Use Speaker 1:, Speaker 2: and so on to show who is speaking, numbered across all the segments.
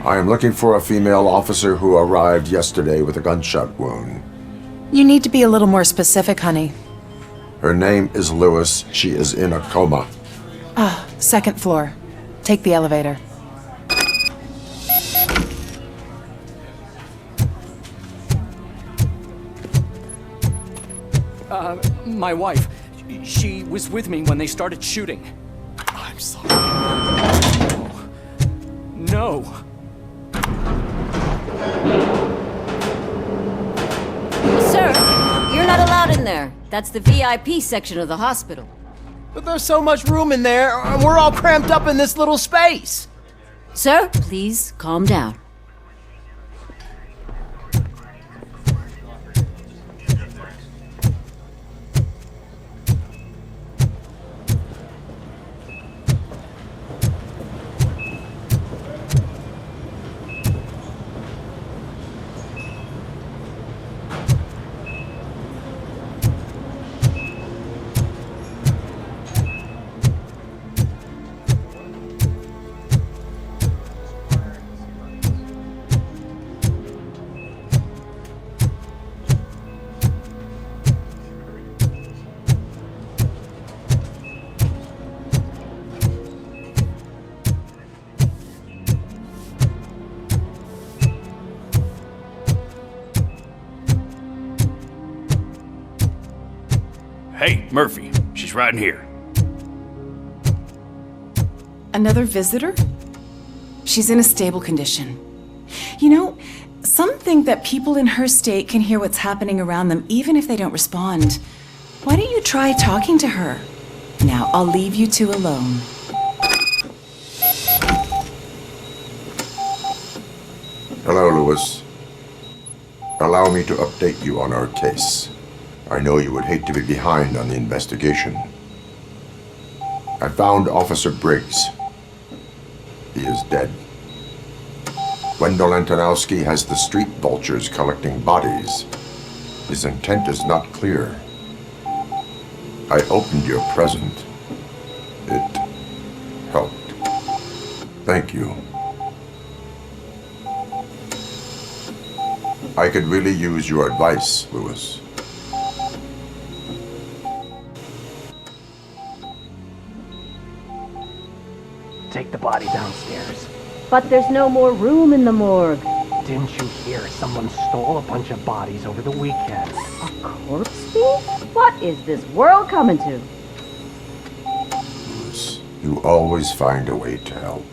Speaker 1: I am looking for a female officer who arrived yesterday with a gunshot wound.
Speaker 2: You need to be a little more specific, honey.
Speaker 1: Her name is Lewis. She is in a coma.
Speaker 2: Second floor. Take the elevator.
Speaker 3: My wife. She was with me when they started shooting. I'm sorry. No.
Speaker 4: Sir, you're not allowed in there. That's the VIP section of the hospital.
Speaker 5: But there's so much room in there, and we're all cramped up in this little space.
Speaker 4: Sir, please calm down.
Speaker 6: Hey, Murphy. She's right in here.
Speaker 2: Another visitor? She's in a stable condition. You know, some think that people in her state can hear what's happening around them even if they don't respond. Why don't you try talking to her? Now, I'll leave you two alone.
Speaker 1: Hello, Lewis. Allow me to update you on our case. I know you would hate to be behind on the investigation. I found Officer Briggs. He is dead. Wendell Antonowski has the street vultures collecting bodies. His intent is not clear. I opened your present. It helped. Thank you. I could really use your advice, Lewis.
Speaker 5: Take the body downstairs.
Speaker 4: But there's no more room in the morgue.
Speaker 5: Didn't you hear someone stole a bunch of bodies over the weekend?
Speaker 4: A corpse thief? What is this world coming to?
Speaker 1: Lewis, you always find a way to help.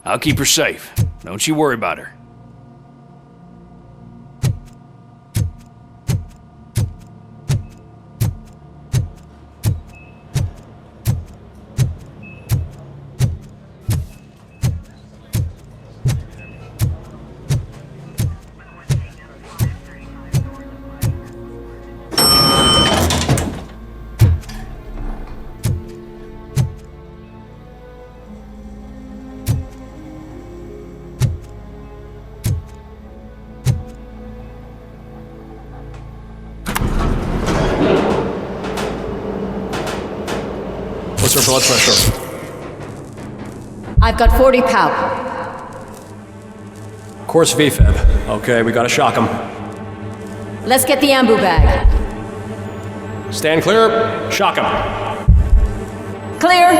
Speaker 6: I'll keep her safe. Don't you worry about her.
Speaker 7: What's her blood pressure?
Speaker 4: I've got 40 power.
Speaker 7: Course VFib. Okay, we gotta shock him.
Speaker 4: Let's get the ambu bag.
Speaker 7: Stand clear. Shock him.
Speaker 4: Clear.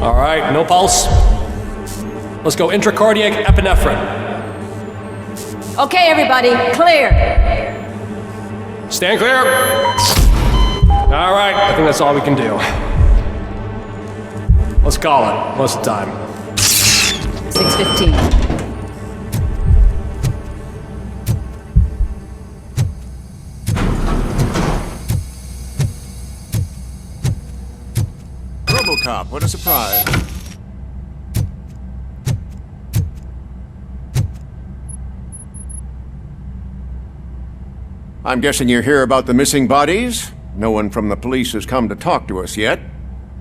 Speaker 7: All right, no pulse. Let's go intracardiac epinephrine.
Speaker 4: Okay, everybody, clear.
Speaker 7: Stand clear. All right, I think that's all we can do. Let's call it. What's the time?
Speaker 4: 6:15.
Speaker 8: Robocop, what a surprise. I'm guessing you're here about the missing bodies? No one from the police has come to talk to us yet.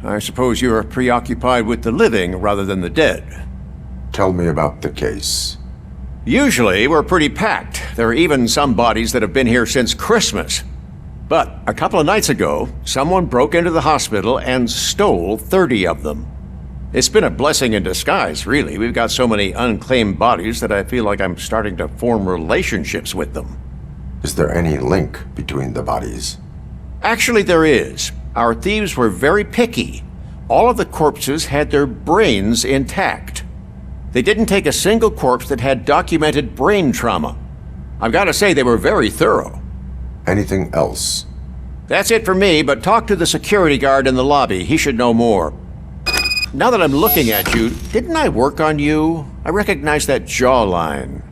Speaker 8: I suppose you're preoccupied with the living rather than the dead.
Speaker 1: Tell me about the case.
Speaker 8: Usually, we're pretty packed. There are even some bodies that have been here since Christmas. But a couple of nights ago, someone broke into the hospital and stole 30 of them. It's been a blessing in disguise, really. We've got so many unclaimed bodies that I feel like I'm starting to form relationships with them.
Speaker 1: Is there any link between the bodies?
Speaker 8: Actually, there is. Our thieves were very picky. All of the corpses had their brains intact. They didn't take a single corpse that had documented brain trauma. I've got to say, they were very thorough.
Speaker 1: Anything else?
Speaker 8: That's it for me, but talk to the security guard in the lobby. He should know more. Now that I'm looking at you, didn't I work on you? I recognize that jawline.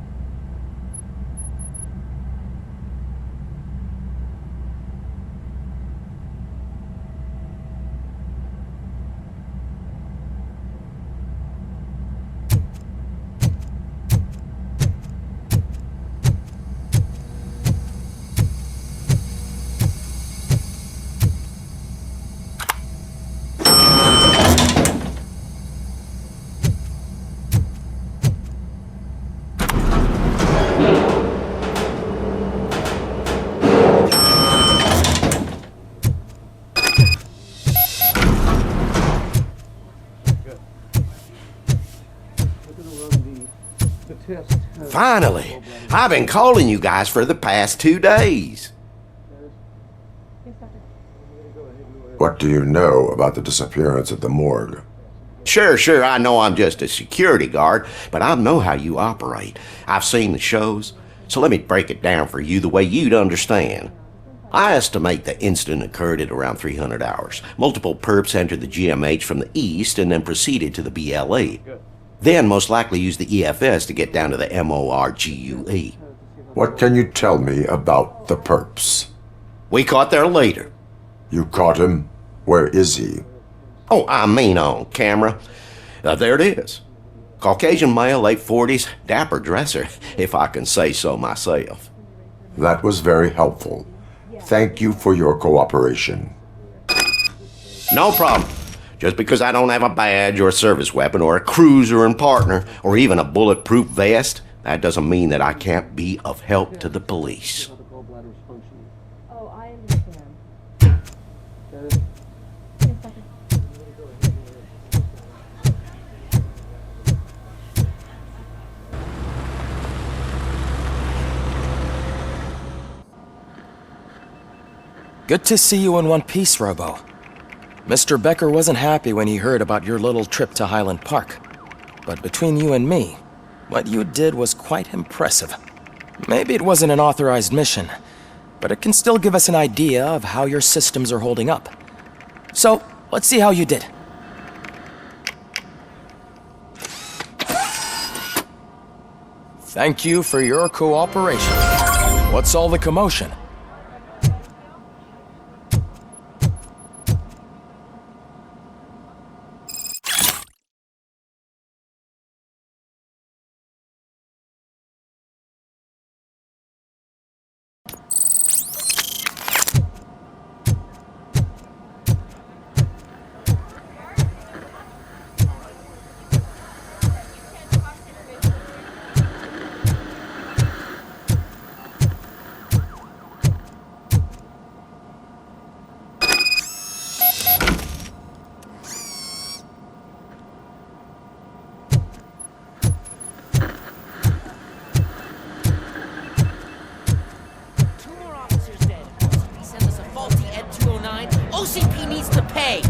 Speaker 9: Finally! I've been calling you guys for the past 2 days.
Speaker 1: What do you know about the disappearance at the morgue?
Speaker 9: Sure, I know I'm just a security guard, but I know how you operate. I've seen the shows, so let me break it down for you the way you'd understand. I estimate the incident occurred at around 300 hours. Multiple perps entered the GMH from the east and then proceeded to the BLE. Then most likely used the EFS to get down to the MORGUE.
Speaker 1: What can you tell me about the perps?
Speaker 9: We caught their leader.
Speaker 1: You caught him? Where is he?
Speaker 9: Oh, I mean on camera. There it is. Caucasian male, late 40s, dapper dresser, if I can say so myself.
Speaker 1: That was very helpful. Thank you for your cooperation.
Speaker 9: No problem. Just because I don't have a badge or a service weapon or a cruiser and partner or even a bulletproof vest, that doesn't mean that I can't be of help to the police.
Speaker 10: Oh, I understand.
Speaker 5: Good to see you in one piece, Robo. Mr. Becker wasn't happy when he heard about your little trip to Highland Park. But between you and me, what you did was quite impressive. Maybe it wasn't an authorized mission, but it can still give us an idea of how your systems are holding up. So, let's see how you did. Thank you for your cooperation. What's all the commotion?
Speaker 11: OCP needs to pay.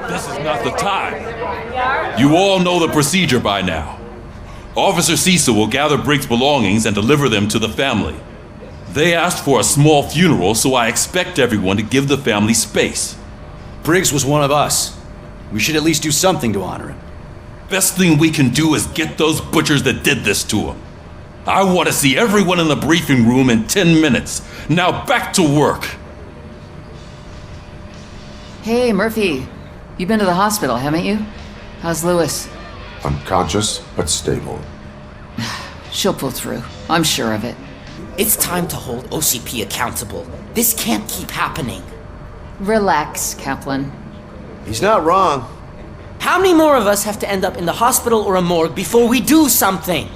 Speaker 12: This is not the time. You all know the procedure by now. Officer Cecil will gather Briggs' belongings and deliver them to the family. They asked for a small funeral, so I expect everyone to give the family space.
Speaker 3: Briggs was one of us. We should at least do something to honor him.
Speaker 12: Best thing we can do is get those butchers that did this to him. I want to see everyone in the briefing room in 10 minutes. Now back to work.
Speaker 13: Hey, Murphy. You've been to the hospital, haven't you? How's Lewis?
Speaker 1: Unconscious, but stable.
Speaker 13: She'll pull through. I'm sure of it.
Speaker 11: It's time to hold OCP accountable. This can't keep happening.
Speaker 13: Relax, Kaplan.
Speaker 9: He's not wrong.
Speaker 11: How many more of us have to end up in the hospital or a morgue before we do something?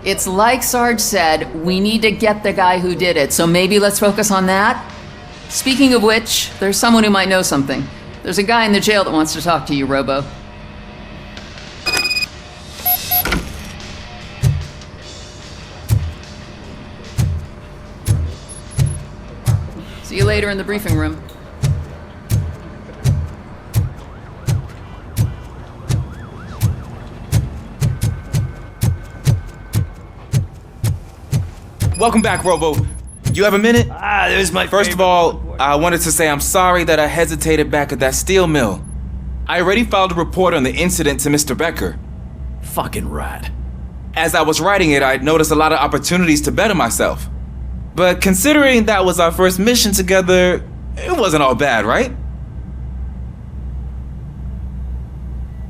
Speaker 13: It's like Sarge said, we need to get the guy who did it, so maybe let's focus on that? Speaking of which, there's someone who might know something. There's a guy in the jail that wants to talk to you, Robo. See you later in the briefing room.
Speaker 14: Welcome back, Robo. You have a minute?
Speaker 15: There's my
Speaker 14: First of all, I wanted to say I'm sorry that I hesitated back at that steel mill. I already filed a report on the incident to Mr. Becker.
Speaker 6: Fucking rat.
Speaker 14: As I was writing it, I noticed a lot of opportunities to better myself. But considering that was our first mission together, it wasn't all bad, right?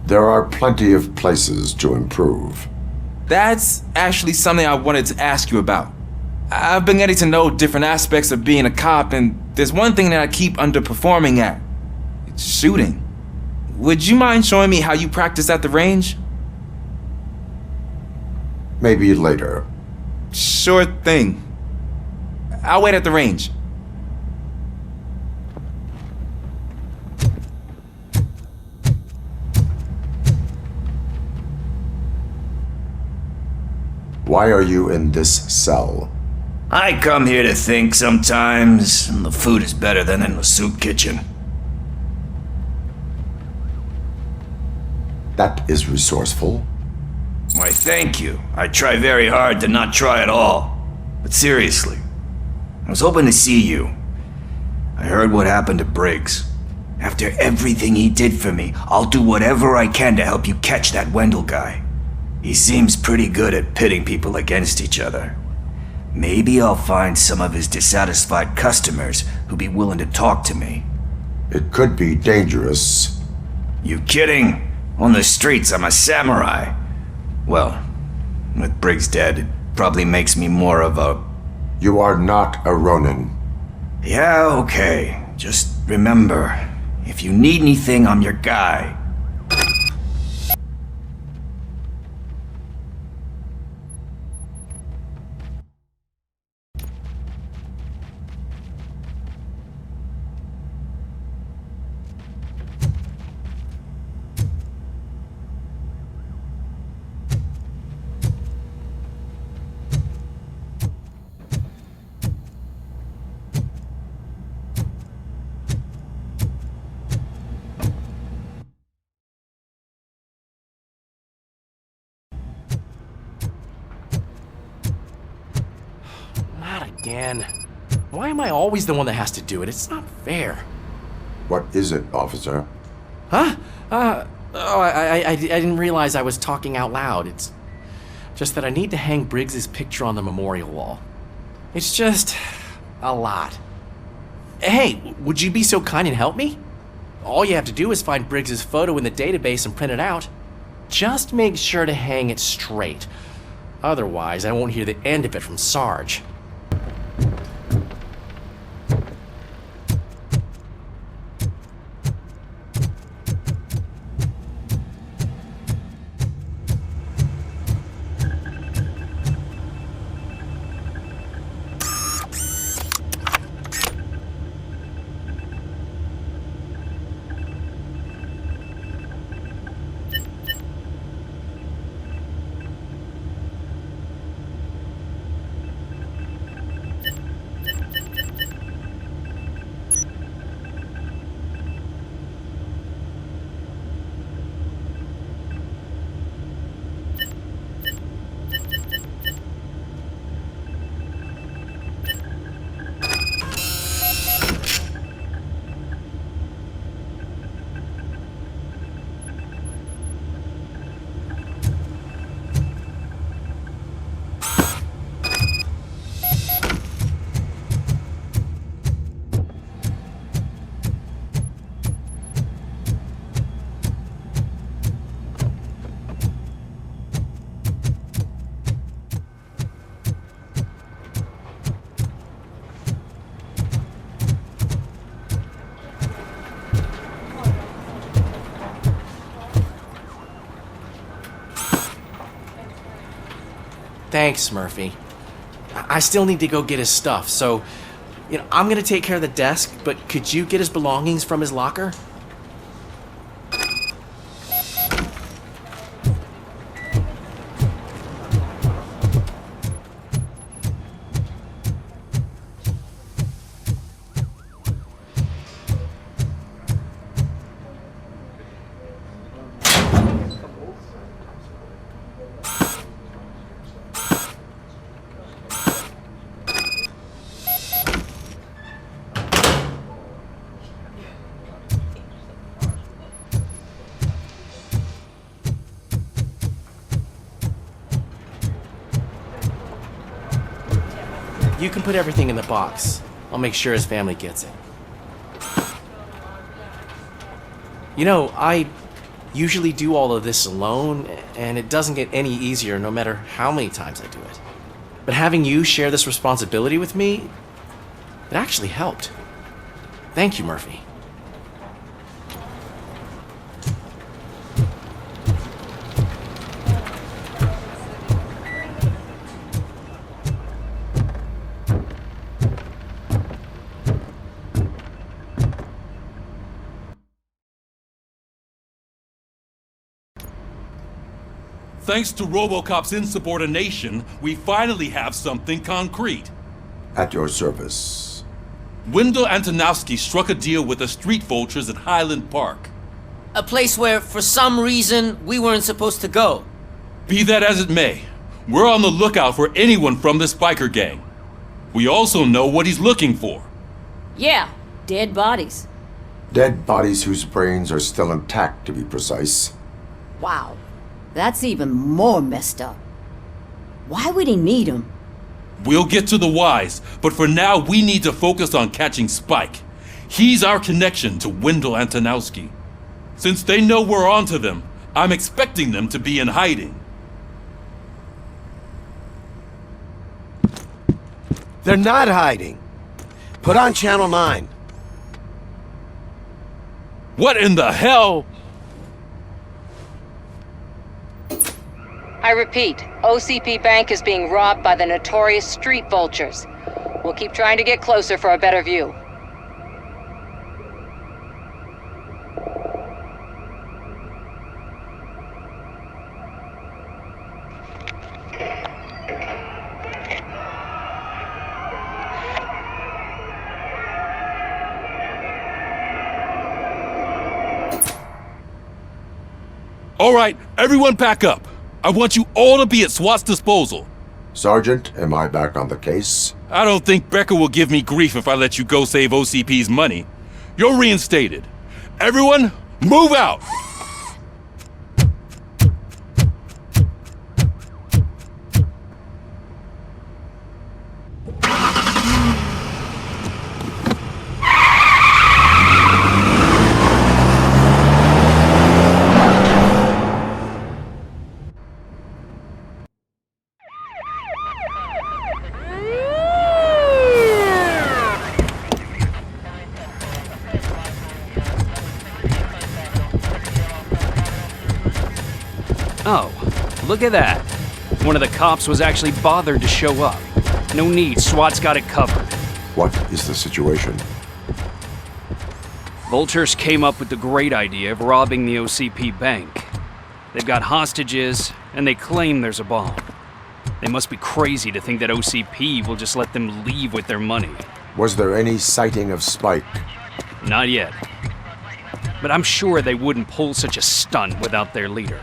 Speaker 1: There are plenty of places to improve.
Speaker 14: That's actually something I wanted to ask you about. I've been getting to know different aspects of being a cop, and there's one thing that I keep underperforming at. It's shooting. Would you mind showing me how you practice at the range?
Speaker 1: Maybe later.
Speaker 14: Sure thing. I'll wait at the range.
Speaker 1: Why are you in this cell?
Speaker 15: I come here to think sometimes, and the food is better than in the soup kitchen.
Speaker 1: That is resourceful.
Speaker 15: Why, thank you. I try very hard to not try at all. But seriously, I was hoping to see you. I heard what happened to Briggs. After everything he did for me, I'll do whatever I can to help you catch that Wendell guy. He seems pretty good at pitting people against each other. Maybe I'll find some of his dissatisfied customers who'd be willing to talk to me.
Speaker 1: It could be dangerous.
Speaker 15: You kidding? On the streets, I'm a samurai. Well, with Briggs dead, it probably makes me more of a...
Speaker 1: You are not a Ronin.
Speaker 15: Yeah, okay. Just remember, if you need anything, I'm your guy.
Speaker 7: Again. Why am I always the one that has to do it? It's not fair.
Speaker 1: What is it, officer?
Speaker 7: Huh? I didn't realize I was talking out loud. It's just that I need to hang Briggs's picture on the memorial wall. It's just a lot. Hey, would you be so kind and help me? All you have to do is find Briggs's photo in the database and print it out. Just make sure to hang it straight. Otherwise, I won't hear the end of it from Sarge. Thanks, Murphy. I still need to go get his stuff, so, I'm gonna take care of the desk, but could you get his belongings from his locker? You can put everything in the box. I'll make sure his family gets it. I usually do all of this alone, and it doesn't get any easier no matter how many times I do it. But having you share this responsibility with me, it actually helped. Thank you, Murphy.
Speaker 12: Thanks to Robocop's insubordination, we finally have something concrete.
Speaker 1: At your service.
Speaker 12: Wendell Antonowski struck a deal with the street vultures at Highland Park.
Speaker 11: A place where, for some reason, we weren't supposed to go.
Speaker 12: Be that as it may, we're on the lookout for anyone from this biker gang. We also know what he's looking for.
Speaker 4: Yeah, dead bodies.
Speaker 1: Dead bodies whose brains are still intact, to be precise.
Speaker 4: Wow, that's even more messed up. Why would he need them?
Speaker 12: We'll get to the whys, but for now we need to focus on catching Spike. He's our connection to Wendell Antonowski. Since they know we're onto them, I'm expecting them to be in hiding.
Speaker 9: They're not hiding. Put on Channel 9.
Speaker 12: What in the hell?
Speaker 16: I repeat, OCP Bank is being robbed by the notorious street vultures. We'll keep trying to get closer for a better view.
Speaker 12: All right, everyone pack up. I want you all to be at SWAT's disposal.
Speaker 1: Sergeant, am I back on the case?
Speaker 12: I don't think Becker will give me grief if I let you go save OCP's money. You're reinstated. Everyone, move out!
Speaker 17: Oh, look at that. One of the cops was actually bothered to show up. No need, SWAT's got it covered.
Speaker 1: What is the situation?
Speaker 17: Vultures came up with the great idea of robbing the OCP bank. They've got hostages, and they claim there's a bomb. They must be crazy to think that OCP will just let them leave with their money.
Speaker 1: Was there any sighting of Spike?
Speaker 17: Not yet. But I'm sure they wouldn't pull such a stunt without their leader.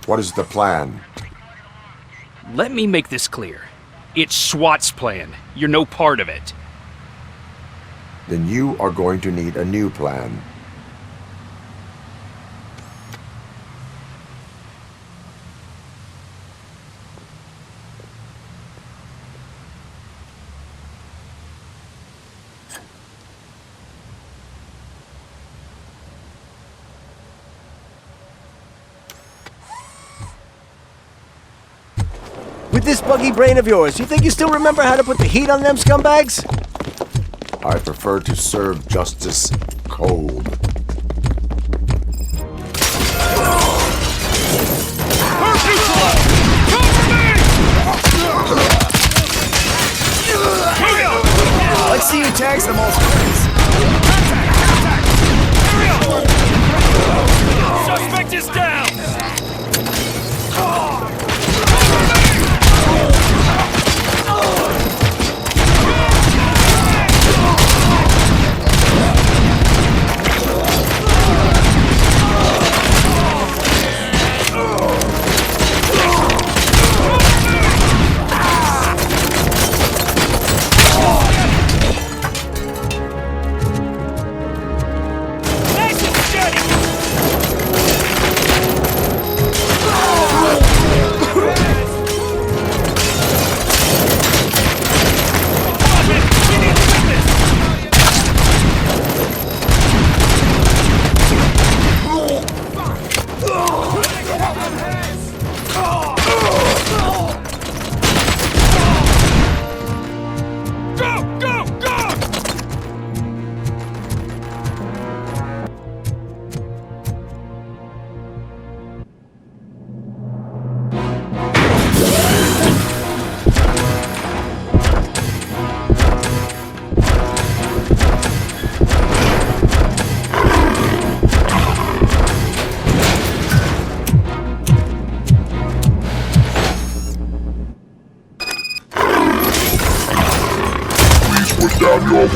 Speaker 1: What is the plan?
Speaker 17: Let me make this clear. It's SWAT's plan. You're no part of it.
Speaker 1: Then you are going to need a new plan.
Speaker 18: With this buggy brain of yours, you think you still remember how to put the heat on them scumbags?
Speaker 1: I prefer to serve justice cold.
Speaker 19: Cover me!
Speaker 18: makes the most sense.
Speaker 3: Suspect is down!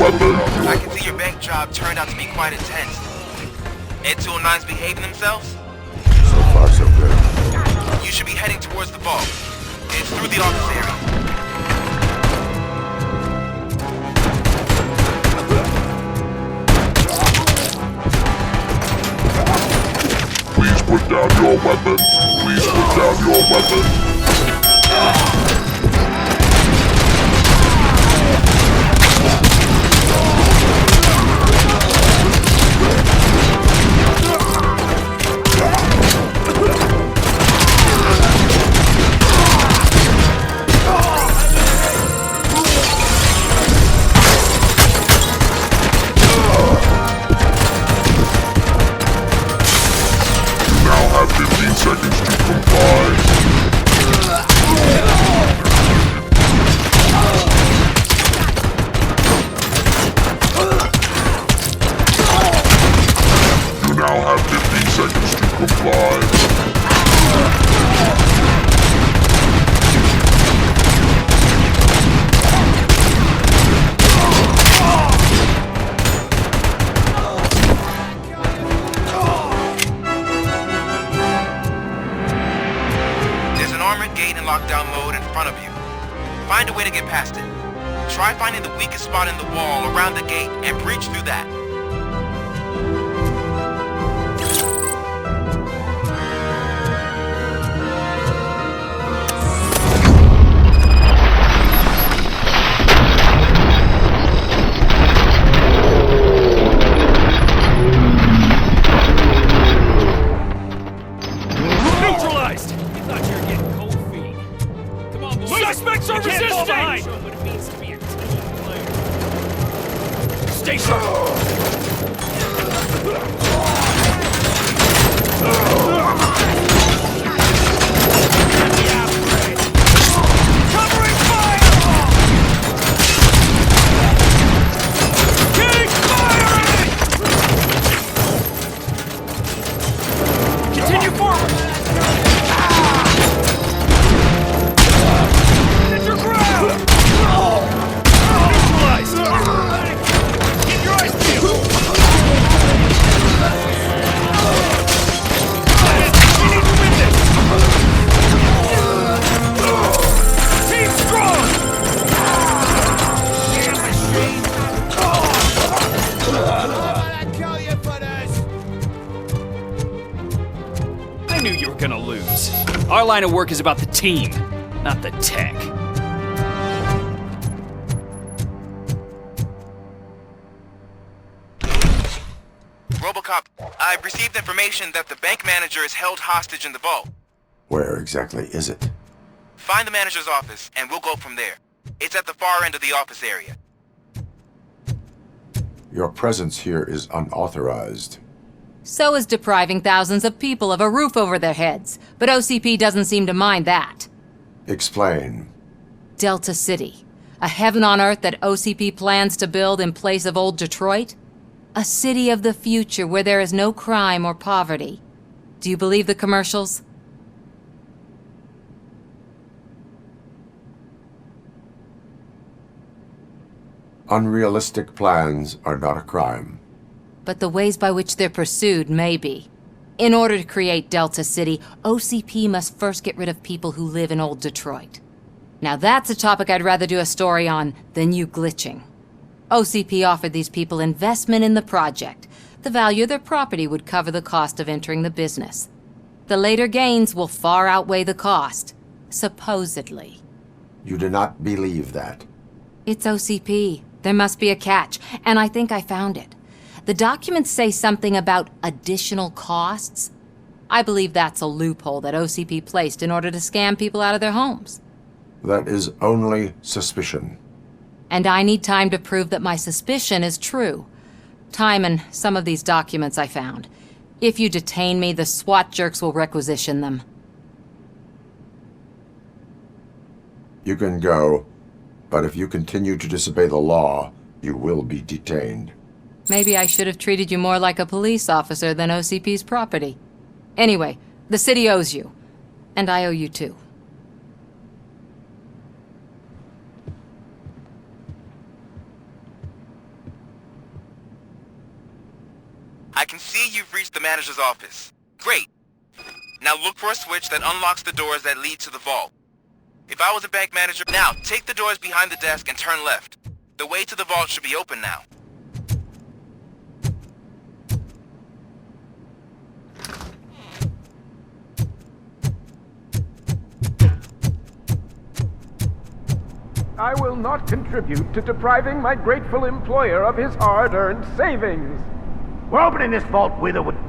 Speaker 19: I can see your bank job turned out to be quite intense. Ed 209's behaving themselves?
Speaker 1: So far, so good.
Speaker 19: You should be heading towards the vault. It's through the office area.
Speaker 20: Please put down your weapon. Please put down your weapon. Seconds to comply. You now have 15 seconds to comply.
Speaker 19: Lockdown mode in front of you. Find a way to get past it. Try finding the weakest spot in the wall around the gate and breach through that.
Speaker 3: Neutralized! You thought you were getting cold feet. Come on, boys. Suspects are resisting! Show what it means to be a team player. Stay sharp! Covering fire! Keep firing! Continue forward! Get your ground! Neutralized! Keep your eyes peeled! We need to win this! Team strong!
Speaker 17: I knew you were gonna lose. Our line of work is about the team, not the tech.
Speaker 19: Robocop, I've received information that the bank manager is held hostage in the vault.
Speaker 1: Where exactly is it?
Speaker 19: Find the manager's office, and we'll go from there. It's at the far end of the office area.
Speaker 1: Your presence here is unauthorized.
Speaker 16: So is depriving thousands of people of a roof over their heads. But OCP doesn't seem to mind that.
Speaker 1: Explain.
Speaker 16: Delta City. A heaven on earth that OCP plans to build in place of old Detroit? A city of the future where there is no crime or poverty. Do you believe the commercials?
Speaker 1: Unrealistic plans are not a crime.
Speaker 16: But the ways by which they're pursued may be. In order to create Delta City, OCP must first get rid of people who live in old Detroit. Now that's a topic I'd rather do a story on than you glitching. OCP offered these people investment in the project. The value of their property would cover the cost of entering the business. The later gains will far outweigh the cost, supposedly.
Speaker 1: You do not believe that.
Speaker 16: It's OCP. There must be a catch, and I think I found it. The documents say something about additional costs. I believe that's a loophole that OCP placed in order to scam people out of their homes.
Speaker 1: That is only suspicion.
Speaker 16: And I need time to prove that my suspicion is true. Time and some of these documents I found. If you detain me, the SWAT jerks will requisition them.
Speaker 1: You can go, but if you continue to disobey the law, you will be detained.
Speaker 16: Maybe I should have treated you more like a police officer than OCP's property. Anyway, the city owes you. And I owe you too.
Speaker 19: I can see you've reached the manager's office. Great. Now look for a switch that unlocks the doors that lead to the vault. If I was a bank manager, now take the doors behind the desk and turn left. The way to the vault should be open now.
Speaker 21: I will not contribute to depriving my grateful employer of his hard-earned savings.
Speaker 22: We're opening this vault with or without.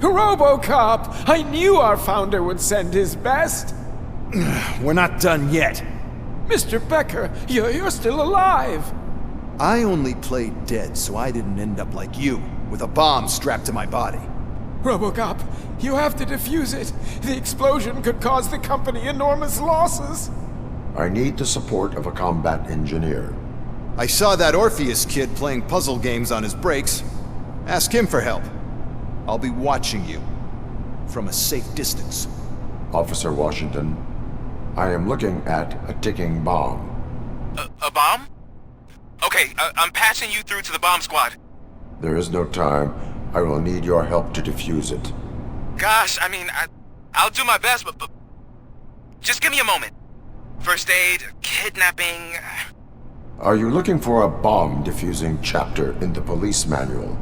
Speaker 21: Robocop! I knew our founder would send his best!
Speaker 23: We're not done yet.
Speaker 21: Mr. Becker, you're still alive!
Speaker 23: I only played dead so I didn't end up like you, with a bomb strapped to my body.
Speaker 21: Robocop, you have to defuse it. The explosion could cause the company enormous losses.
Speaker 1: I need the support of a combat engineer.
Speaker 23: I saw that Orpheus kid playing puzzle games on his breaks. Ask him for help. I'll be watching you. From a safe distance.
Speaker 1: Officer Washington, I am looking at a ticking bomb.
Speaker 19: A bomb? Okay, I'm passing you through to the bomb squad.
Speaker 1: There is no time. I will need your help to defuse it.
Speaker 19: Gosh, I mean, I'll do my best, but just give me a moment. First aid, kidnapping...
Speaker 1: Are you looking for a bomb defusing chapter in the police manual?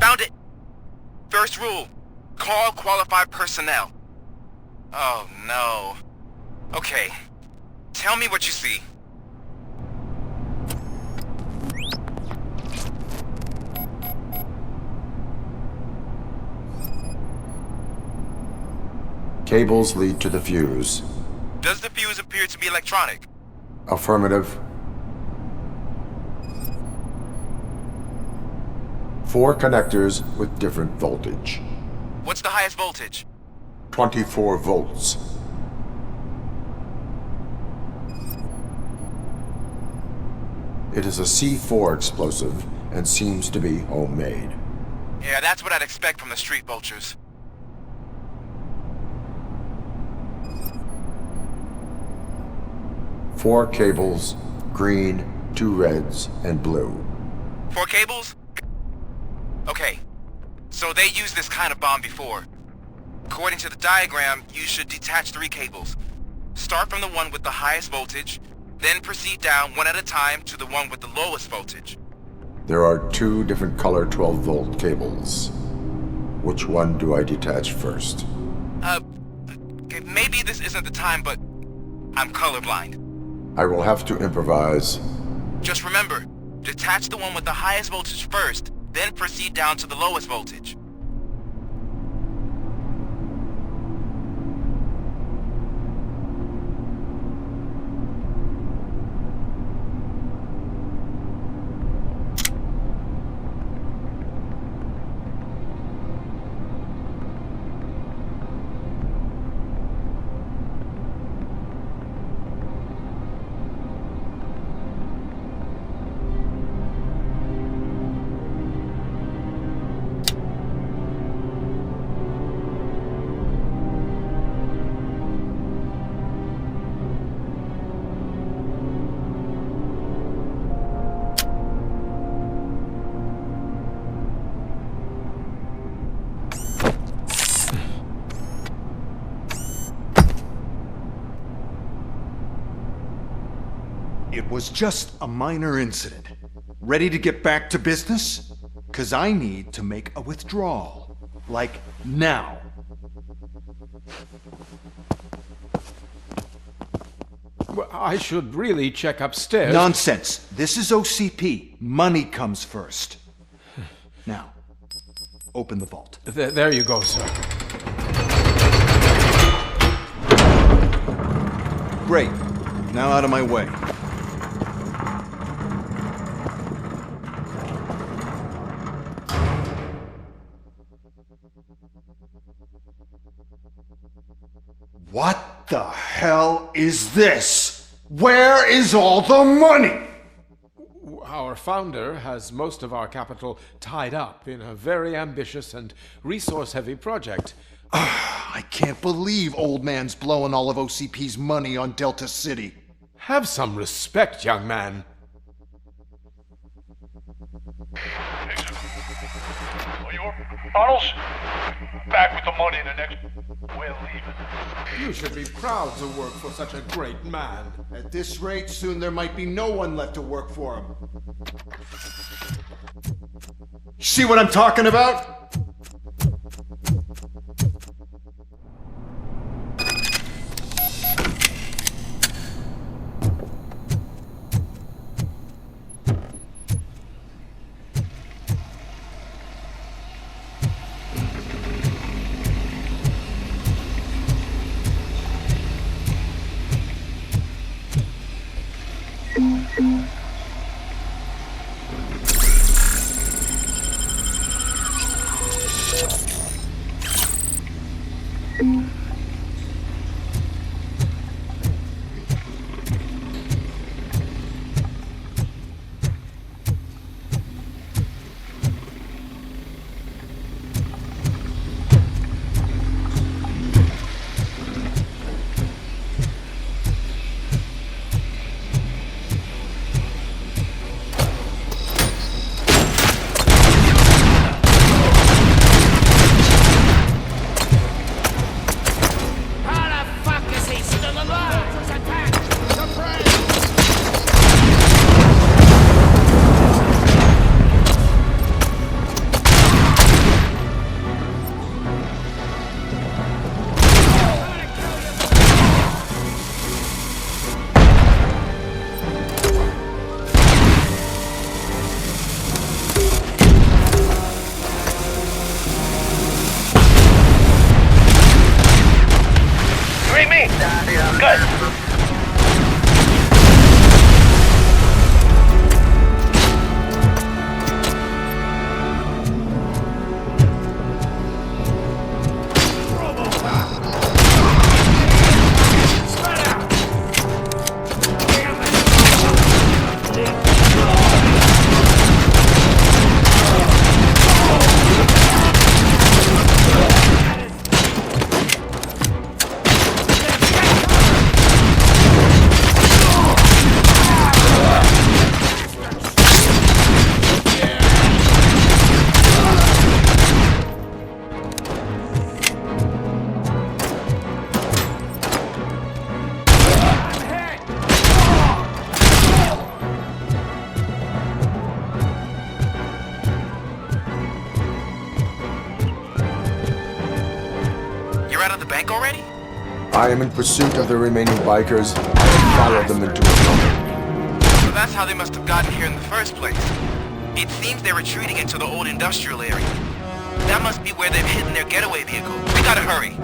Speaker 19: Found it! First rule, call qualified personnel. Oh no. Okay, tell me what you see.
Speaker 1: Cables lead to the fuse.
Speaker 19: Does the fuse appear to be electronic?
Speaker 1: Affirmative. 4 connectors with different voltage.
Speaker 19: What's the highest voltage?
Speaker 1: 24 volts. It is a C4 explosive and seems to be homemade.
Speaker 19: Yeah, that's what I'd expect from the street vultures.
Speaker 1: Four cables, green, 2 reds, and blue.
Speaker 19: 4 cables? Okay, so they used this kind of bomb before. According to the diagram, you should detach 3 cables. Start from the one with the highest voltage, then proceed down one at a time to the one with the lowest voltage.
Speaker 1: There are 2 different color 12-volt cables. Which one do I detach first?
Speaker 19: Okay, maybe this isn't the time, but I'm colorblind.
Speaker 1: I will have to improvise.
Speaker 19: Just remember, detach the one with the highest voltage first, Then proceed down to the lowest voltage.
Speaker 23: It was just a minor incident. Ready to get back to business? 'Cause I need to make a withdrawal. Like, now.
Speaker 21: Well, I should really check upstairs.
Speaker 23: Nonsense. This is OCP. Money comes first. Now, open the vault.
Speaker 21: There you go, sir.
Speaker 23: Great. Now out of my way. What the hell is this? Where is all the money?
Speaker 21: Our founder has most of our capital tied up in a very ambitious and resource-heavy project.
Speaker 23: I can't believe old man's blowing all of OCP's money on Delta City.
Speaker 21: Have some respect, young man.
Speaker 2: Arnold's back with the money in the next... We're leaving.
Speaker 21: You should be proud to work for such a great man.
Speaker 23: At this rate, soon there might be no one left to work for him. See what I'm talking about?
Speaker 1: I am in pursuit of the remaining bikers. I have followed them into a tunnel.
Speaker 19: So that's how they must have gotten here in the first place. It seems they're retreating into the old industrial area. That must be where they've hidden their getaway vehicle. We gotta hurry.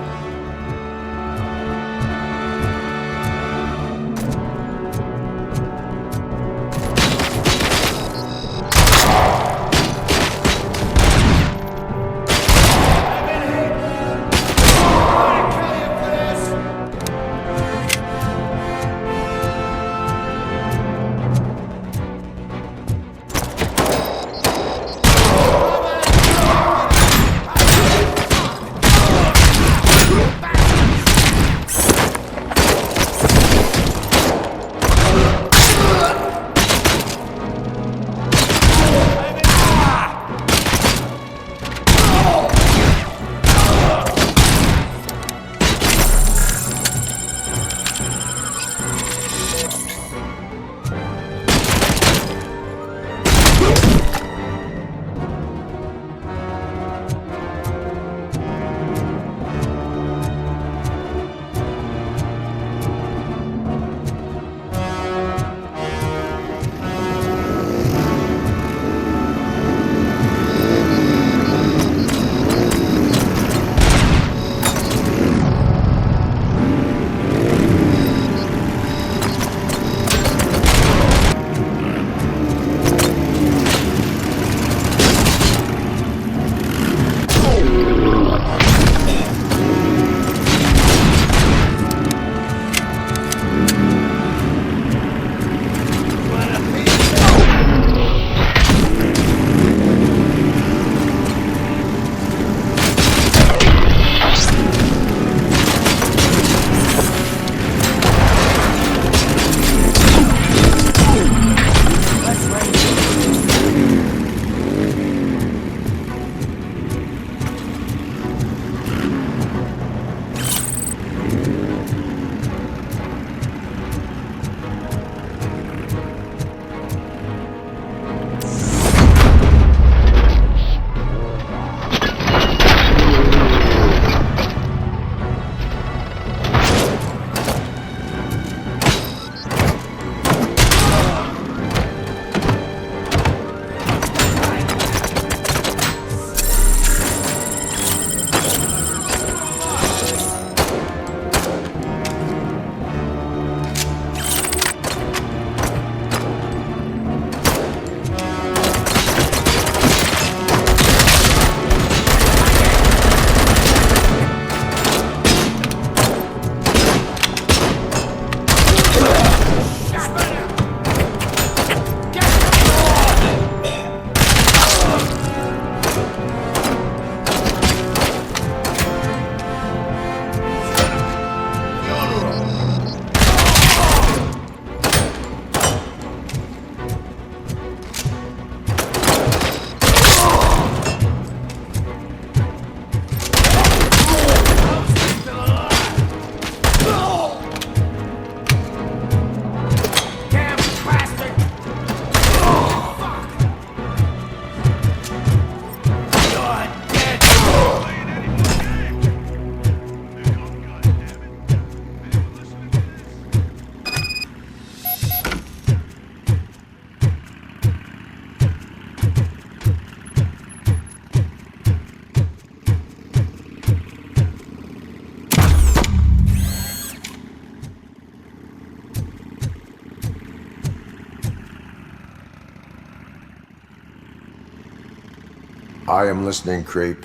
Speaker 1: I am listening, Creep.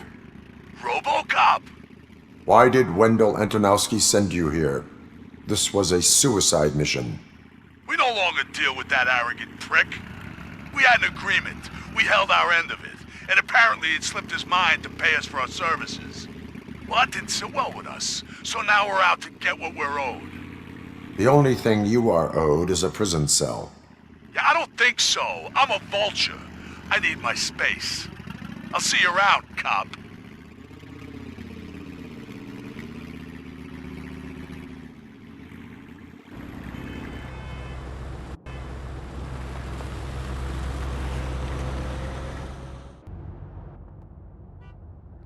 Speaker 20: Robocop!
Speaker 1: Why did Wendell Antonowski send you here? This was a suicide mission.
Speaker 20: We no longer deal with that arrogant prick. We had an agreement. We held our end of it. And apparently it slipped his mind to pay us for our services. Well, that didn't sit well with us. So now we're out to get what we're owed.
Speaker 1: The only thing you are owed is a prison cell.
Speaker 20: Yeah, I don't think so. I'm a vulture. I need my space. I'll see you around, cop.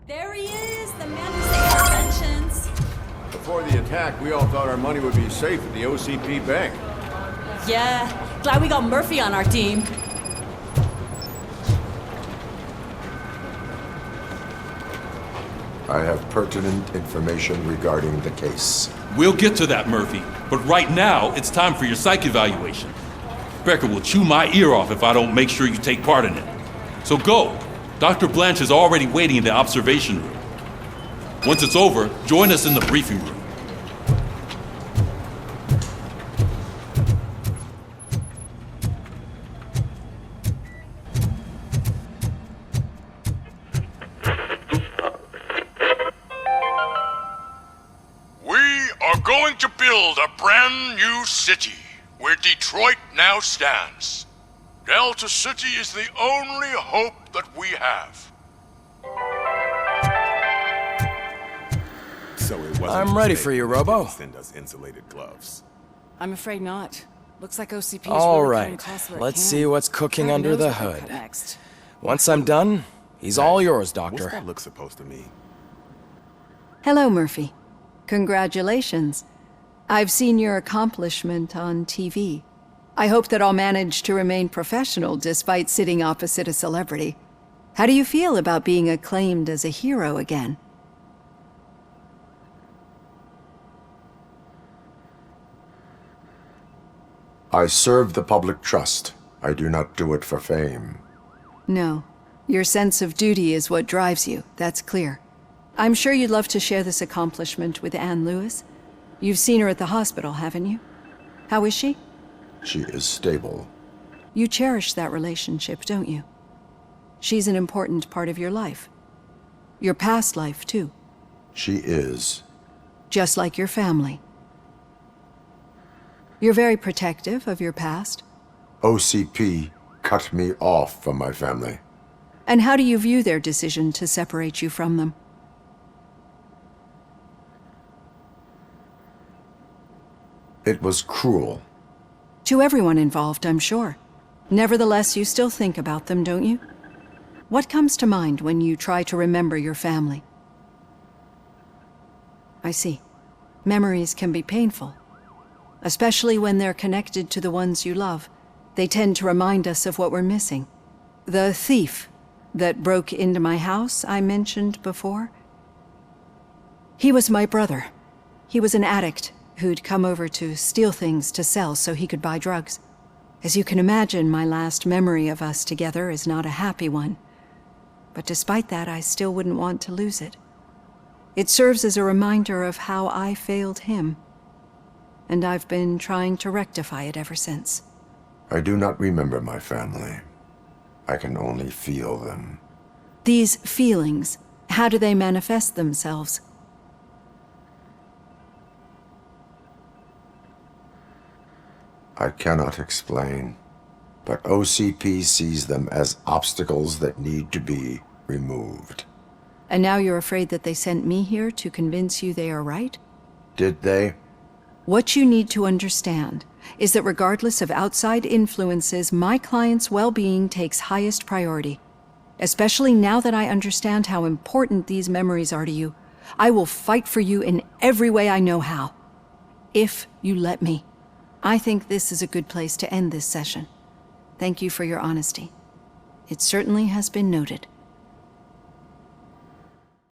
Speaker 5: There he is, the man who saved pensions.
Speaker 8: Before the attack, we all thought our money would be safe at the OCP bank.
Speaker 5: Yeah, glad we got Murphy on our team.
Speaker 1: I have pertinent information regarding the case.
Speaker 12: We'll get to that, Murphy. But right now, it's time for your psych evaluation. Becker will chew my ear off if I don't make sure you take part in it. So go. Dr. Blanche is already waiting in the observation room. Once it's over, join us in the briefing room.
Speaker 20: Going to build a brand new city where Detroit now stands. Delta City is the only hope that we have.
Speaker 6: So it wasn't
Speaker 10: I'm ready for you, Robo.
Speaker 6: Send us insulated gloves.
Speaker 13: I'm afraid not. Looks like OCP is
Speaker 10: All
Speaker 13: really
Speaker 10: right,
Speaker 13: cutting where it
Speaker 10: let's
Speaker 13: can.
Speaker 10: see what's cooking under the
Speaker 13: knows what
Speaker 10: hood.
Speaker 13: they'll cut next.
Speaker 10: Once I'm done, he's all yours, Doctor.
Speaker 6: What's that look supposed to mean?
Speaker 24: Hello, Murphy. Congratulations. I've seen your accomplishment on TV. I hope that I'll manage to remain professional despite sitting opposite a celebrity. How do you feel about being acclaimed as a hero again?
Speaker 1: I serve the public trust. I do not do it for fame.
Speaker 24: No. Your sense of duty is what drives you, that's clear. I'm sure you'd love to share this accomplishment with Anne Lewis. You've seen her at the hospital, haven't you? How is she?
Speaker 1: She is stable.
Speaker 24: You cherish that relationship, don't you? She's an important part of your life. Your past life, too.
Speaker 1: She is.
Speaker 24: Just like your family. You're very protective of your past.
Speaker 1: OCP cut me off from my family.
Speaker 24: And how do you view their decision to separate you from them?
Speaker 1: It was cruel.
Speaker 24: To everyone involved, I'm sure. Nevertheless, you still think about them, don't you? What comes to mind when you try to remember your family? I see. Memories can be painful. Especially when they're connected to the ones you love. They tend to remind us of what we're missing. The thief that broke into my house I mentioned before? He was my brother. He was an addict who'd come over to steal things to sell so he could buy drugs. As you can imagine, my last memory of us together is not a happy one. But despite that, I still wouldn't want to lose it. It serves as a reminder of how I failed him. And I've been trying to rectify it ever since.
Speaker 1: I do not remember my family. I can only feel them.
Speaker 24: These feelings, how do they manifest themselves?
Speaker 1: I cannot explain, but OCP sees them as obstacles that need to be removed.
Speaker 24: And now you're afraid that they sent me here to convince you they are right?
Speaker 1: Did they?
Speaker 24: What you need to understand is that regardless of outside influences, my client's well-being takes highest priority. Especially now that I understand how important these memories are to you, I will fight for you in every way I know how. If you let me. I think this is a good place to end this session. Thank you for your honesty. It certainly has been noted.